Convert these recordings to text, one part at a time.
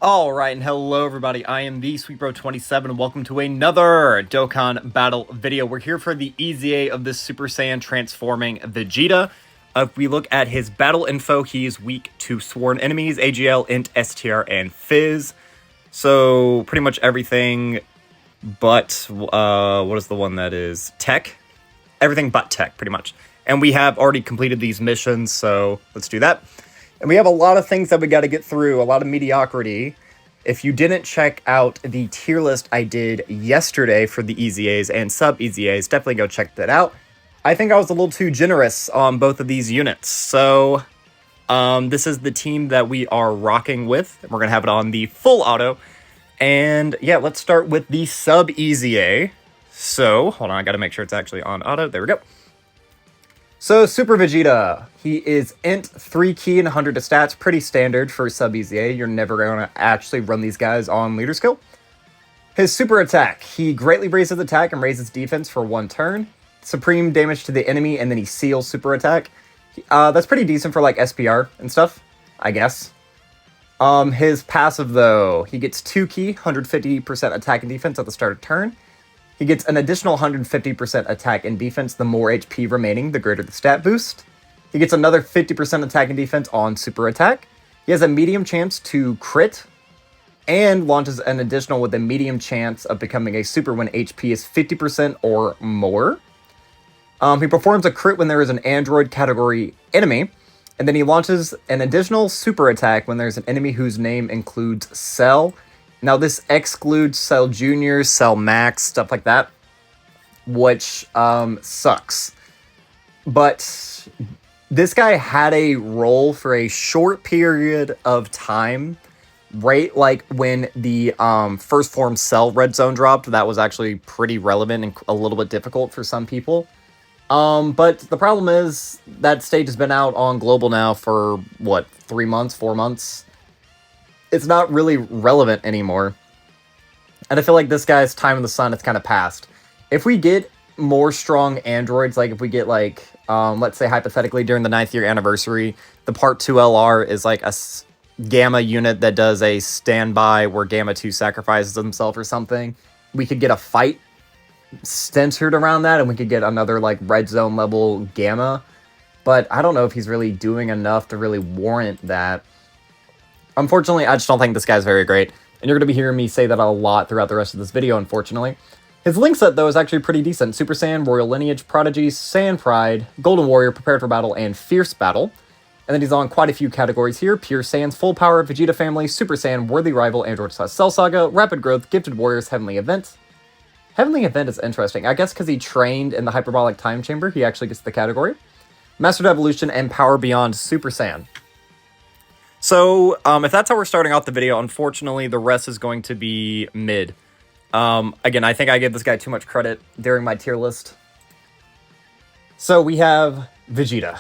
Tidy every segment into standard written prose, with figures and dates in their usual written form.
Alright, and hello everybody, I am the SweetBro27, and welcome to another Dokkan battle video. We're here for the EZA of this Super Saiyan transforming Vegeta. If we look at his battle info, he is weak to sworn enemies, AGL, INT, STR, and Fizz. So, pretty much everything but, what is the one that is? Tech? Everything but Tech, pretty much. And we have already completed these missions, so let's do that. And we have a lot of things that we got to get through, a lot of mediocrity. If you didn't check out the tier list I did yesterday for the EZAs and sub-EZAs, definitely go check that out. I think I was a little too generous on both of these units. So, this is the team that we are rocking with. We're going to have it on the full auto. And yeah, let's start with the sub-EZA. So, hold on, I got to make sure it's actually on auto. There we go. So, Super Vegeta, he is INT, 3 key and 100 to stats, pretty standard for sub-EZA. You're never going to actually run these guys on leader skill. His super attack, he greatly raises attack and raises defense for 1 turn. Supreme damage to the enemy, and then he seals super attack. That's pretty decent for like SPR and stuff, I guess. His passive though, he gets 2 key, 150% attack and defense at the start of turn. He gets an additional 150% attack and defense. The more HP remaining, the greater the stat boost. He gets another 50% attack and defense on super attack. He has a medium chance to crit, and launches an additional with a medium chance of becoming a super when HP is 50% or more. He performs a crit when there is an android category enemy, and then he launches an additional super attack when there's an enemy whose name includes Cell. Now, this excludes Cell Jr., Cell Max, stuff like that, which sucks. But this guy had a role for a short period of time, right? Like when the first form Cell Red Zone dropped, that was actually pretty relevant and a little bit difficult for some people. But the problem is that stage has been out on global now for, what, 3 months, 4 months? It's not really relevant anymore. And I feel like this guy's time in the sun is kind of past. If we get more strong androids, like if we get like, let's say hypothetically during the 9th year anniversary, the Part 2 LR is like a Gamma unit that does a standby where Gamma 2 sacrifices himself or something. We could get a fight centered around that, and we could get another like red zone level Gamma. But I don't know if he's really doing enough to really warrant that. Unfortunately, I just don't think this guy's very great, and you're going to be hearing me say that a lot throughout the rest of this video, unfortunately. His link set, though, is actually pretty decent. Super Saiyan, Royal Lineage, Prodigy, Saiyan Pride, Golden Warrior, Prepared for Battle, and Fierce Battle. And then he's on quite a few categories here. Pure Saiyans, Full Power, Vegeta Family, Super Saiyan, Worthy Rival, Android / Cell Saga, Rapid Growth, Gifted Warriors, Heavenly Event. Heavenly Event is interesting. I guess because he trained in the Hyperbolic Time Chamber, he actually gets the category. Mastered Evolution, and Power Beyond Super Saiyan. So, if that's how we're starting off the video, unfortunately, the rest is going to be mid. Again, I think I gave this guy too much credit during my tier list. So, we have Vegeta,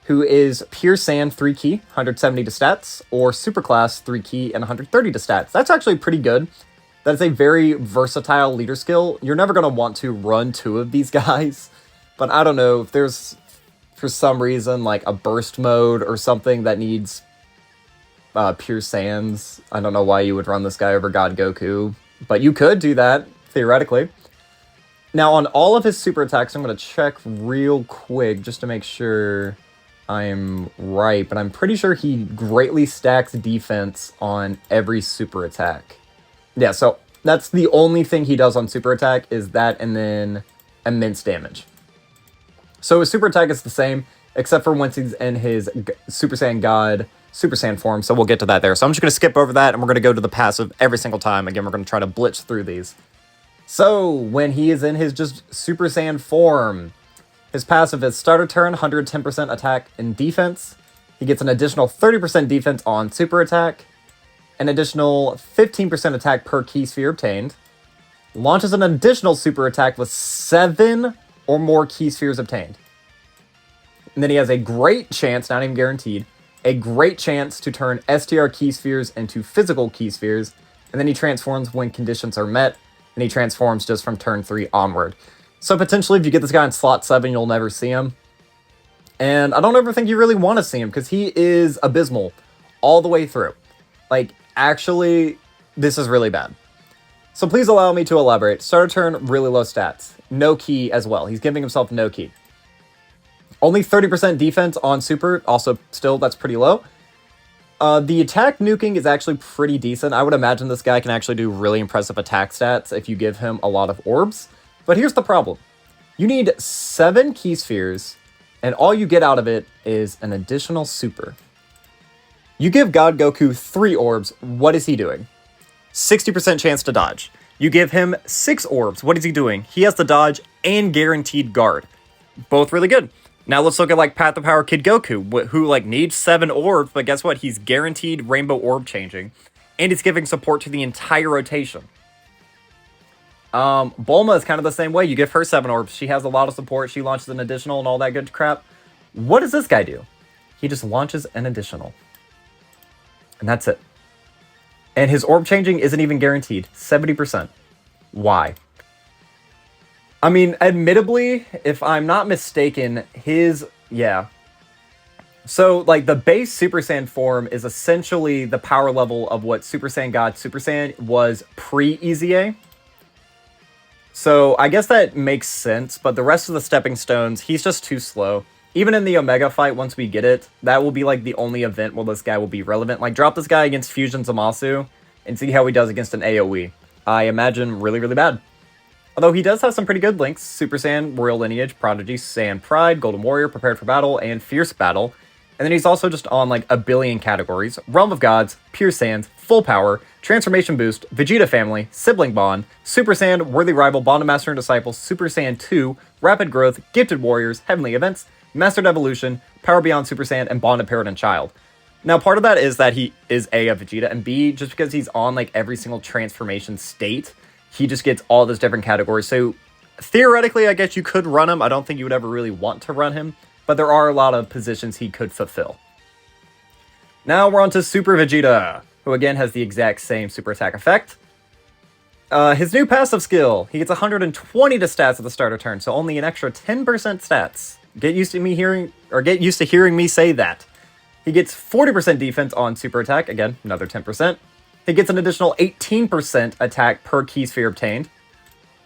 who is Pure Saiyan 3 key, 170 to stats, or Superclass 3 key and 130 to stats. That's actually pretty good. That's a very versatile leader skill. You're never going to want to run 2 of these guys, but I don't know if there's, for some reason, like a burst mode or something that needs Pure Saiyans. I don't know why you would run this guy over God Goku, but you could do that, theoretically. Now, on all of his super attacks, I'm going to check real quick just to make sure I'm right, but I'm pretty sure he greatly stacks defense on every super attack. Yeah, so that's the only thing he does on super attack, is that and then immense damage. So his super attack is the same, except for once he's in his Super Saiyan God, Super Saiyan form, so we'll get to that there. So I'm just going to skip over that, and we're going to go to the passive every single time. Again, we're going to try to blitz through these. So, when he is in his just Super Saiyan form, his passive is starter turn, 110% attack and defense. He gets an additional 30% defense on super attack, an additional 15% attack per key sphere obtained, launches an additional super attack with 7 or more key spheres obtained. And then he has a great chance, not even guaranteed, a great chance to turn STR key spheres into physical key spheres, and then he transforms when conditions are met, and he transforms just from turn 3 onward. So potentially, if you get this guy in slot 7, you'll never see him. And I don't ever think you really want to see him, because he is abysmal all the way through. Like, Actually, this is really bad. So please allow me to elaborate. Starter turn, really low stats. No key as well. He's giving himself no key. Only 30% defense on super. Also, still, that's pretty low. The attack nuking is actually pretty decent. I would imagine this guy can actually do really impressive attack stats if you give him a lot of orbs. But here's the problem. You need 7 key spheres, and all you get out of it is an additional super. You give God Goku 3 orbs, what is he doing? 60% chance to dodge. You give him 6 orbs, what is he doing? He has the dodge and guaranteed guard. Both really good. Now let's look at like Path of Power Kid Goku, who like needs 7 orbs, but guess what? He's guaranteed rainbow orb changing, and he's giving support to the entire rotation. Bulma is kind of the same way. You give her 7 orbs. She has a lot of support. She launches an additional and all that good crap. What does this guy do? He just launches an additional. And that's it. And his orb changing isn't even guaranteed. 70%. Why? I mean, admittedly, if I'm not mistaken, yeah. So, like, the base Super Saiyan form is essentially the power level of what Super Saiyan God Super Saiyan was pre-EZA. So, I guess that makes sense, but the rest of the stepping stones, he's just too slow. Even in the Omega fight, once we get it, that will be, like, the only event where this guy will be relevant. Like, drop this guy against Fusion Zamasu and see how he does against an AoE. I imagine really, really bad. Although he does have some pretty good links. Super Saiyan, Royal Lineage, Prodigy, Saiyan Pride, Golden Warrior, Prepared for Battle, and Fierce Battle. And then he's also just on like a billion categories. Realm of Gods, Pure Saiyans, Full Power, Transformation Boost, Vegeta Family, Sibling Bond, Super Saiyan, Worthy Rival, Bond of Master and Disciple, Super Saiyan 2, Rapid Growth, Gifted Warriors, Heavenly Events, Mastered Evolution, Power Beyond Super Saiyan, and Bond of Parent and Child. Now, part of that is that he is A, of Vegeta, and B, just because he's on like every single transformation state, he just gets all those different categories. So theoretically, I guess you could run him. I don't think you would ever really want to run him, but there are a lot of positions he could fulfill. Now we're on to Super Vegeta, who again has the exact same super attack effect. His new passive skill, he gets 120 to stats at the start of turn, so only an extra 10% stats. Get used to hearing me say that. He gets 40% defense on super attack, again, another 10%. He gets an additional 18% attack per key sphere obtained.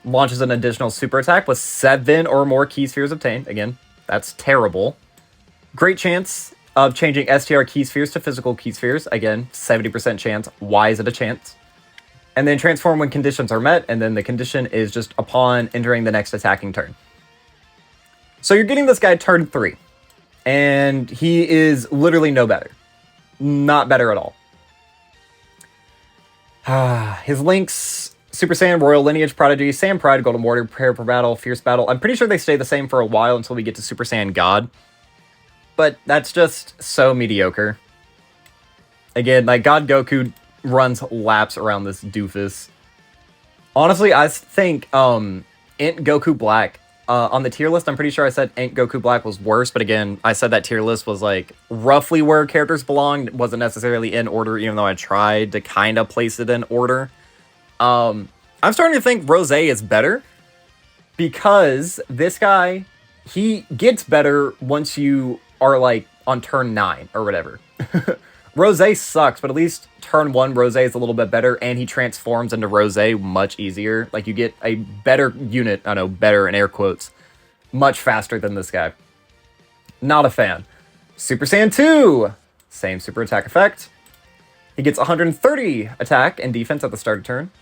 Launches an additional super attack with 7 or more key spheres obtained. Again, that's terrible. Great chance of changing STR key spheres to physical key spheres. Again, 70% chance. Why is it a chance? And then transform when conditions are met, and then the condition is just upon entering the next attacking turn. So you're getting this guy turn 3, and he is literally no better. Not better at all. His links, Super Saiyan, Royal Lineage, Prodigy, Saiyan Pride, Golden Warrior, Prepare for Battle, Fierce Battle. I'm pretty sure they stay the same for a while until we get to Super Saiyan God. But that's just so mediocre. Again, like, God Goku runs laps around this doofus. Honestly, I think INT Goku Black, on the tier list, I'm pretty sure I said INT Goku Black was worse, but again, I said that tier list was like roughly where characters belonged. It wasn't necessarily in order, even though I tried to kind of place it in order. I'm starting to think Rose is better, because this guy, he gets better once you are like on turn 9 or whatever. Rose sucks, but at least turn 1 Rose is a little bit better, and he transforms into Rose much easier. Like, you get a better unit, I know, better in air quotes, much faster than this guy. Not a fan. Super Saiyan 2! Same super attack effect. He gets 130 attack and defense at the start of turn.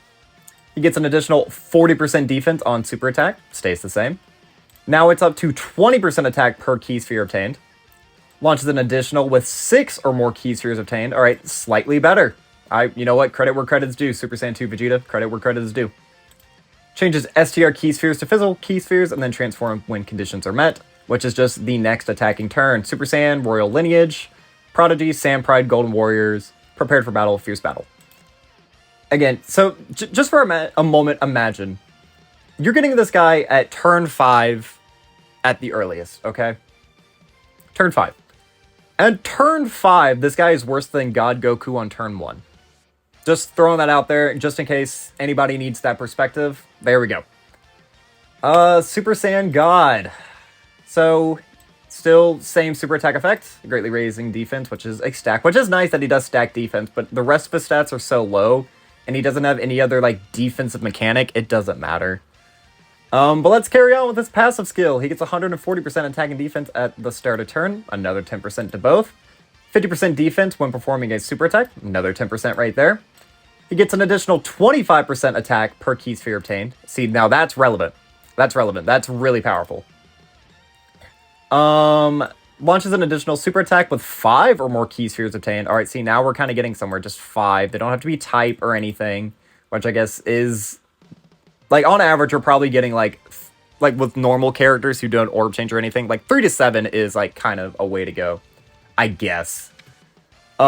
He gets an additional 40% defense on super attack, stays the same. Now it's up to 20% attack per key sphere obtained. Launches an additional with 6 or more key spheres obtained. All right, slightly better. You know what? Credit where credit is due. Super Saiyan 2 Vegeta, credit where credit is due. Changes STR key spheres to physical key spheres and then transform when conditions are met, which is just the next attacking turn. Super Saiyan, Royal Lineage, Prodigy, Saiyan Pride, Golden Warriors, Prepared for Battle, Fierce Battle. Again, so just for a moment, imagine. You're getting this guy at turn 5 at the earliest, okay? Turn 5. At turn 5, this guy is worse than God Goku on turn 1. Just throwing that out there, just in case anybody needs that perspective. There we go. Super Saiyan God. So, Still same super attack effect, greatly raising defense, which is a stack, which is nice that he does stack defense, but the rest of his stats are so low, and he doesn't have any other, like, defensive mechanic, it doesn't matter. But let's carry on with his passive skill. He gets 140% attack and defense at the start of turn, another 10% to both. 50% defense when performing a super attack, another 10% right there. He gets an additional 25% attack per key sphere obtained. See, now that's relevant. That's relevant. That's really powerful. Launches an additional super attack with 5 or more key spheres obtained. All right, see, now we're kind of getting somewhere. Just 5. They don't have to be type or anything, which I guess is... Like, on average, you're probably getting, like with normal characters who don't orb change or anything, like, 3 to 7 is, like, kind of a way to go, I guess. As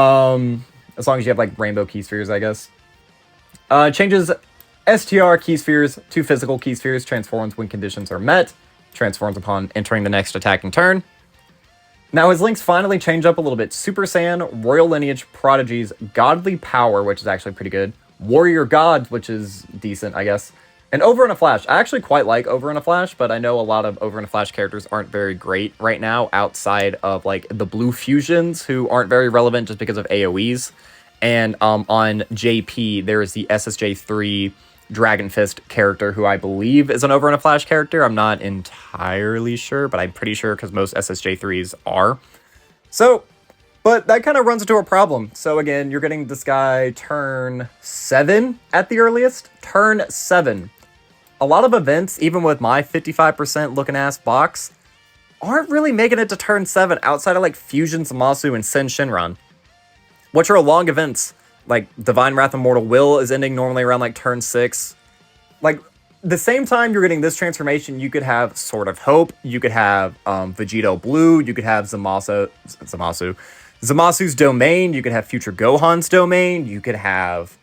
long as you have, like, rainbow key spheres, I guess. Changes STR key spheres to physical key spheres, transforms when conditions are met, transforms upon entering the next attacking turn. Now his links finally change up a little bit. Super Saiyan, Royal Lineage, Prodigies, Godly Power, which is actually pretty good, Warrior Gods, which is decent, I guess, and Over in a Flash. I actually quite like Over in a Flash, but I know a lot of Over in a Flash characters aren't very great right now outside of, like, the Blue Fusions, who aren't very relevant just because of AoEs. And on JP, there is the SSJ3 Dragon Fist character, who I believe is an Over in a Flash character. I'm not entirely sure, but I'm pretty sure because most SSJ3s are. So, but that kind of runs into a problem. So again, you're getting this guy turn 7 at the earliest. Turn 7. A lot of events, even with my 55% looking ass box, aren't really making it to turn 7 outside of like Fusion Zamasu and Sen Shinran, which are long events. Like, Divine Wrath of Mortal Will is ending normally around, like, turn 6. Like, the same time you're getting this transformation, you could have Sword of Hope, you could have Vegeta Blue, you could have Zamasu's Domain, you could have Future Gohan's Domain, you could have...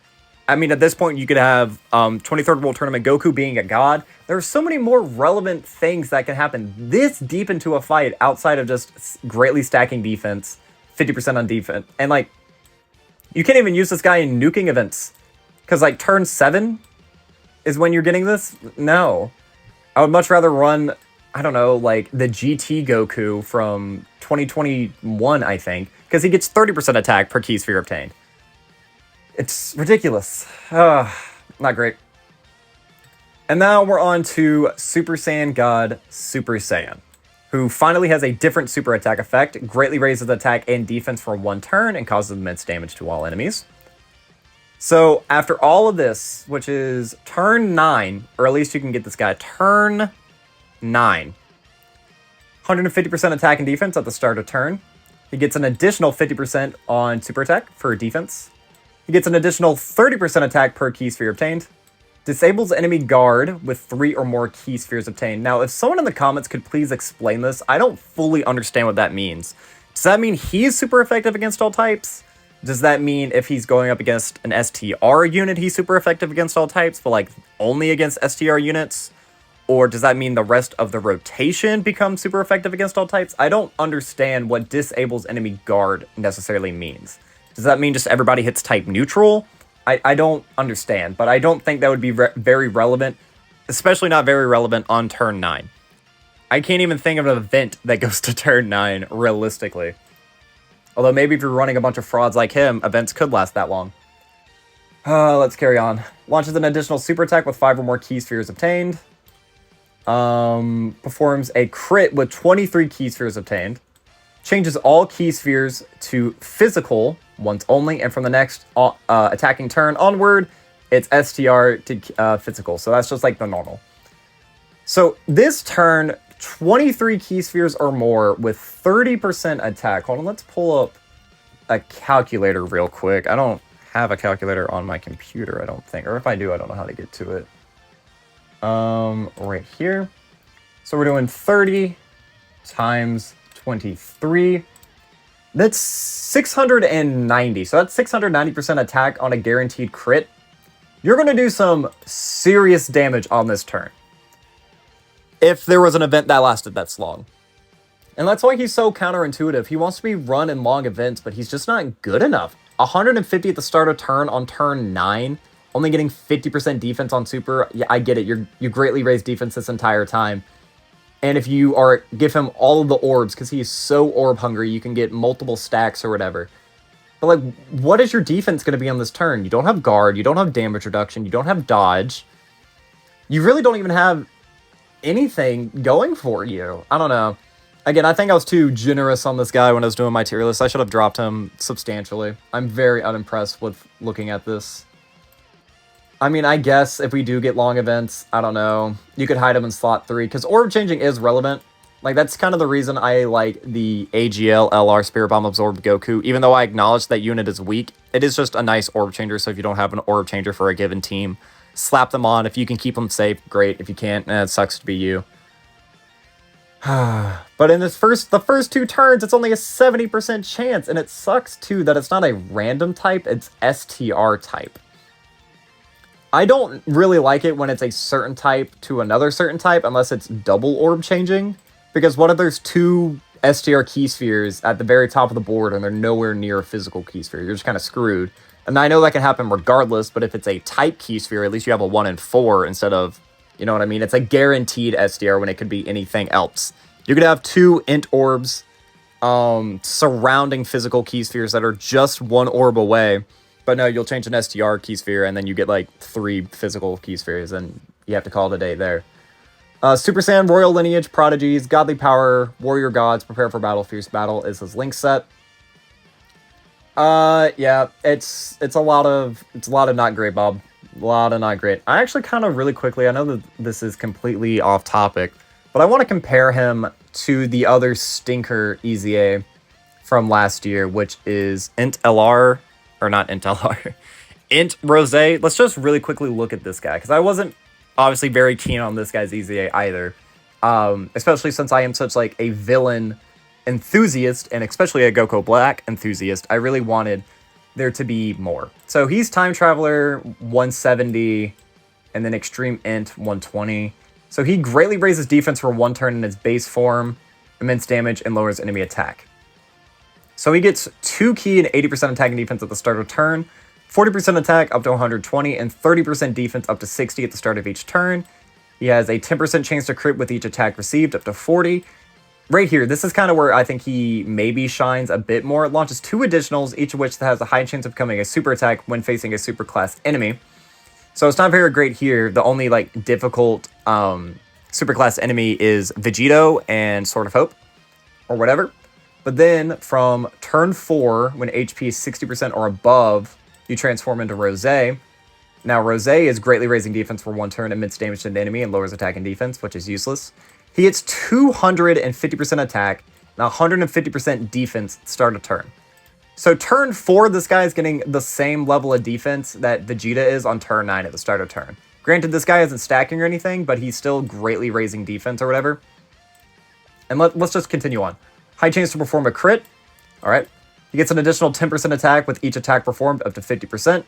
I mean, at this point, you could have 23rd World Tournament Goku being a god. There are so many more relevant things that can happen this deep into a fight outside of just greatly stacking defense, 50% on defense, and, like, you can't even use this guy in nuking events. Because, like, turn 7 is when you're getting this? No. I would much rather run, I don't know, like, the GT Goku from 2021, I think. Because he gets 30% attack per key sphere obtained. It's ridiculous. Not great. And now we're on to Super Saiyan God Super Saiyan, who finally has a different super attack effect, greatly raises attack and defense for 1 turn, and causes immense damage to all enemies. So, after all of this, which is turn 9, or at least you can get this guy, turn 9. 150% attack and defense at the start of turn. He gets an additional 50% on super attack for defense. He gets an additional 30% attack per key sphere obtained. Disables enemy guard with 3 or more key spheres obtained. Now, if someone in the comments could please explain this, I don't fully understand what that means. Does that mean he's super effective against all types? Does that mean if he's going up against an STR unit, he's super effective against all types, but like only against STR units? Or does that mean the rest of the rotation becomes super effective against all types? I don't understand what disables enemy guard necessarily means. Does that mean just everybody hits type neutral? I don't understand, but I don't think that would be very relevant, especially not very relevant on turn 9. I can't even think of an event that goes to turn 9, realistically. Although maybe if you're running a bunch of frauds like him, events could last that long. Let's carry on. Launches an additional super attack with 5 or more key spheres obtained. Performs a crit with 23 key spheres obtained. Changes all key spheres to physical once only, and from the next attacking turn onward, it's STR to physical. So that's just like the normal. So this turn, 23 key spheres or more with 30% attack. Hold on, let's pull up a calculator real quick. I don't have a calculator on my computer, I don't think. Or if I do, I don't know how to get to it. Right here. So we're doing 30 times 23. That's 690. So that's 690% attack on a guaranteed crit. You're going to do some serious damage on this turn, if there was an event that lasted that long. And that's why he's so counterintuitive. He wants to be run in long events, but he's just not good enough. 150 at the start of turn on turn 9, only getting 50% defense on super. Yeah, I get it. You greatly raised defense this entire time. And if you give him all of the orbs, because he is so orb hungry, you can get multiple stacks or whatever. But, like, what is your defense going to be on this turn? You don't have guard, you don't have damage reduction, you don't have dodge. You really don't even have anything going for you. I don't know. Again, I think I was too generous on this guy when I was doing my tier list. I should have dropped him substantially. I'm very unimpressed with looking at this. I mean, I guess if we do get long events, I don't know. You could hide him in slot 3, because orb changing is relevant. Like, that's kind of the reason I like the AGL LR Spirit Bomb Absorb Goku. Even though I acknowledge that unit is weak, it is just a nice orb changer, so if you don't have an orb changer for a given team, slap them on. If you can keep them safe, great. If you can't, it sucks to be you. But in the first 2 turns, it's only a 70% chance, and it sucks, too, that it's not a random type, it's STR type. I don't really like it when it's a certain type to another certain type, unless it's double orb changing. Because what if there's 2 STR key spheres at the very top of the board and they're nowhere near a physical key sphere? You're just kind of screwed. And I know that can happen regardless, but if it's a type key sphere, at least you have a 1 in 4 instead of, you know what I mean? It's a guaranteed STR when it could be anything else. You could have 2 INT orbs surrounding physical key spheres that are just 1 orb away. But no, you'll change an STR key sphere and then you get like 3 physical key spheres and you have to call it a day there. Super Saiyan, Royal Lineage, Prodigies, Godly Power, Warrior Gods, Prepare for Battle, Fierce Battle is his link set. Yeah, it's a lot of not great, Bob. A lot of not great. I actually kind of really quickly, I know that this is completely off topic, but I want to compare him to the other stinker EZA from last year, which is INT LR, or not INT LR, INT Rose. Let's just really quickly look at this guy, because I wasn't obviously very keen on this guy's EZA either, especially since I am such like a villain enthusiast, and especially a Goku Black enthusiast. I really wanted there to be more. So he's Time Traveler 170, and then Extreme INT 120. So he greatly raises defense for 1 turn in his base form, immense damage, and lowers enemy attack. So he gets 2 key and 80% attack and defense at the start of turn, 40% attack up to 120, and 30% defense up to 60 at the start of each turn. He has a 10% chance to crit with each attack received, up to 40. Right here, this is kind of where I think he maybe shines a bit more. It launches 2 additionals, each of which has a high chance of becoming a super attack when facing a super class enemy. So it's not very great here. The only like difficult super class enemy is VEGETA and Sword of Hope, or whatever. But then from turn 4, when HP is 60% or above, you transform into Rose. Now, Rose is greatly raising defense for 1 turn, admits damage to the enemy, and lowers attack and defense, which is useless. He gets 250% attack and 150% defense at the start of turn. So turn 4, this guy is getting the same level of defense that VEGETA is on turn 9 at the start of turn. Granted, this guy isn't stacking or anything, but he's still greatly raising defense or whatever. And let's just continue on. High chance to perform a crit. All right. He gets an additional 10% attack with each attack performed up to 50%.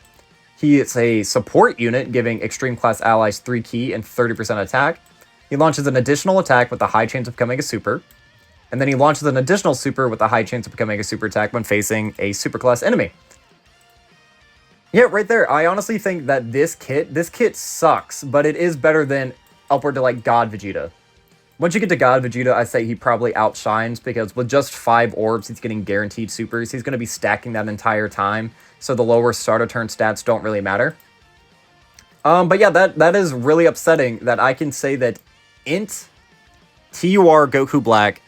He is a support unit, giving extreme class allies 3 key and 30% attack. He launches an additional attack with a high chance of becoming a super. And then he launches an additional super with a high chance of becoming a super attack when facing a super class enemy. Yeah, right there. I honestly think that this kit sucks, but it is better than upward to like God Vegeta. Once you get to God Vegeta, I say he probably outshines, because with just 5 orbs, he's getting guaranteed supers. He's going to be stacking that entire time, so the lower starter turn stats don't really matter. But yeah, that is really upsetting that I can say that INT TUR Goku Black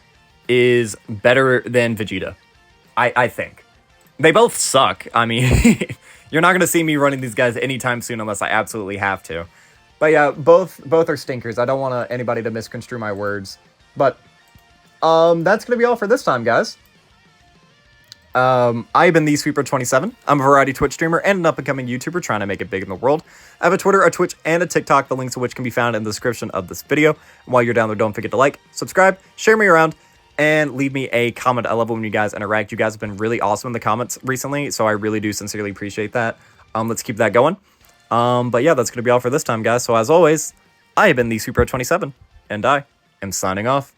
is better than VEGETA. I think. They both suck. I mean, you're not going to see me running these guys anytime soon unless I absolutely have to. But yeah, both are stinkers. I don't want anybody to misconstrue my words. But that's going to be all for this time, guys. I've been the Sweeper27. I'm a variety Twitch streamer and an up-and-coming YouTuber trying to make it big in the world. I have a Twitter, a Twitch, and a TikTok, the links of which can be found in the description of this video. And while you're down there, don't forget to like, subscribe, share me around, and leave me a comment. I love it when you guys interact. You guys have been really awesome in the comments recently, so I really do sincerely appreciate that. Let's keep that going. But yeah, that's going to be all for this time, guys. So as always, I have been the Sweeper27, and I am signing off.